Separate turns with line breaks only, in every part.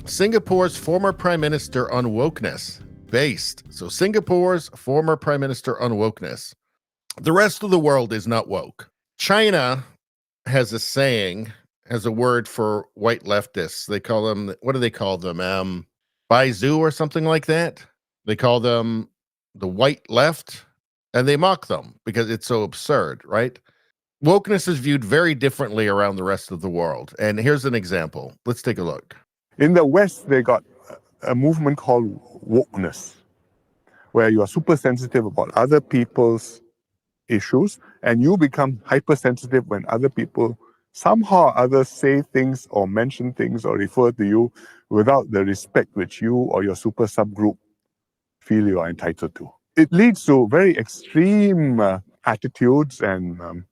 Singapore's former prime minister on wokeness. Based. So Singapore's former prime minister on wokeness. The rest of the world is not woke. China has a saying, has a word for white leftists. They call them, what do they call them? Baizu or something like that. They call them the white left, and they mock them because it's so absurd, right? Wokeness is viewed very differently around the rest of the world. And here's an example. Let's take a look.
In the West, they got a movement called Wokeness, where you are super sensitive about other people's issues, and you become hypersensitive when other people somehow or others say things or mention things or refer to you without the respect which you or your super subgroup feel you are entitled to. It leads to very extreme attitudes and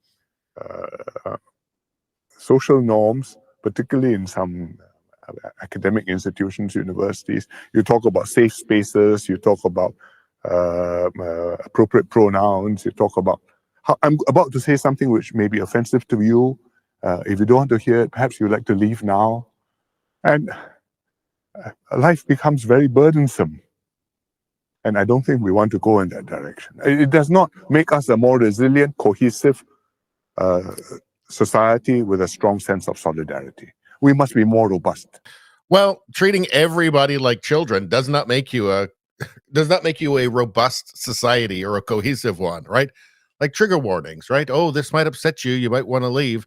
social norms, particularly in some academic institutions, universities. You talk about safe spaces, you talk about appropriate pronouns, you talk about how I'm about to say something which may be offensive to you. If you don't want to hear it, perhaps you'd like to leave now. And life becomes very burdensome. And I don't think we want to go in that direction. It does not make us a more resilient, cohesive society with a strong sense of solidarity. We must be more robust.
Well, treating everybody like children does not make you a robust society or a cohesive one, right? Like trigger warnings, right? Oh, this might upset you. You might want to leave.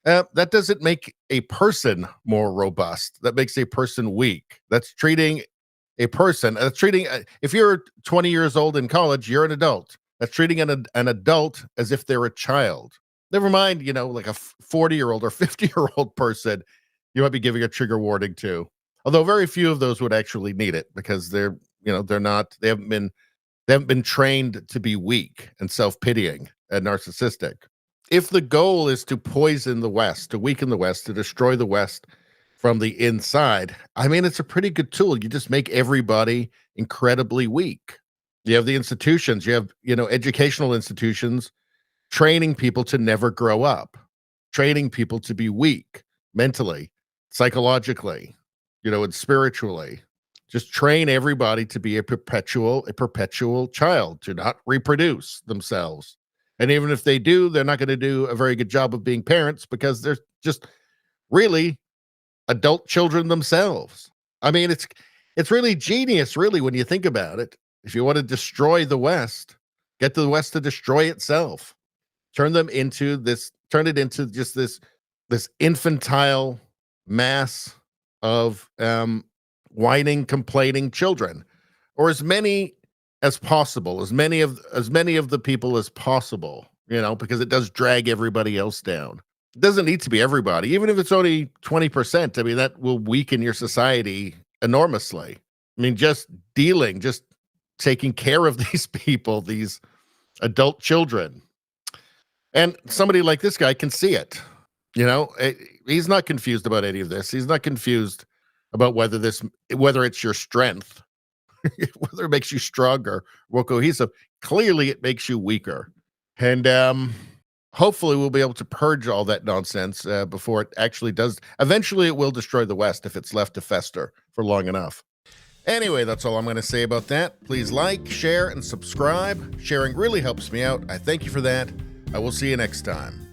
That doesn't make a person more robust. That makes a person weak. That's treating a person. If you're 20 years old in college, you're an adult. That's treating an adult as if they're a child. Never mind, like a 40-year-old or 50-year-old person, you might be giving a trigger warning to. Although very few of those would actually need it because they haven't been trained to be weak and self-pitying and narcissistic. If the goal is to poison the West, to weaken the West, to destroy the West from the inside, I mean, it's a pretty good tool. You just make everybody incredibly weak. You have the institutions, you have, educational institutions training people to never grow up, training people to be weak mentally, psychologically, and spiritually. Just train everybody to be a perpetual child, to not reproduce themselves. And even if they do, they're not going to do a very good job of being parents because they're just really adult children themselves. I mean, it's really genius, really, when you think about it. If you want to destroy the West, get the West to destroy itself. Turn it into just this infantile mass of whining, complaining children, or as many as possible, as many of the people as possible, because it does drag everybody else down. It doesn't need to be everybody, even if it's only 20%. I mean, that will weaken your society enormously. I mean, just taking care of these people, these adult children. And somebody like this guy can see it. He's not confused about any of this. He's not confused about whether it's your strength, whether it makes you stronger, more cohesive. Clearly, it makes you weaker. And hopefully, we'll be able to purge all that nonsense before it actually does. Eventually, it will destroy the West if it's left to fester for long enough. Anyway, that's all I'm going to say about that. Please like, share, and subscribe. Sharing really helps me out. I thank you for that. I will see you next time.